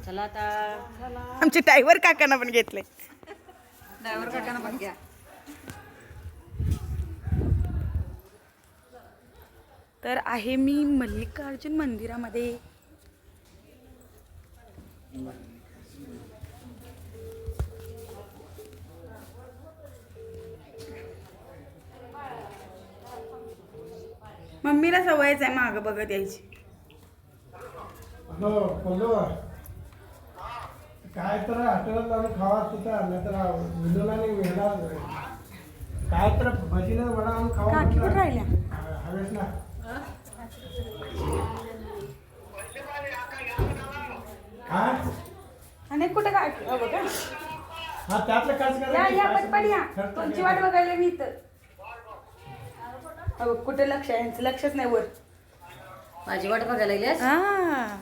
चला आता आमचे ड्रायव्हर काकांना पण घेतले. ड्रायव्हर काकांना पण घ्या. तर आहे मी मल्लिकार्जुन मंदिरामध्ये. मम्मीला सवयच आहे मागं बघत यायची. काय तर हॉटेलात जाऊन खावा तिथं नाही तर विनोला नाही वेळा काय तर भजीला वडा आणून खावा काकी कुठं राहिल्या? हवेत ना काय आणि कुठं काकी बघा. हा त्यातलं खर्च या पटपट या. तुमची वाट बघायला मी इथं. अहो कुठे लक्ष आहे यांचं लक्षच नाही वर. माझी वाट बघायला लागलीस. हा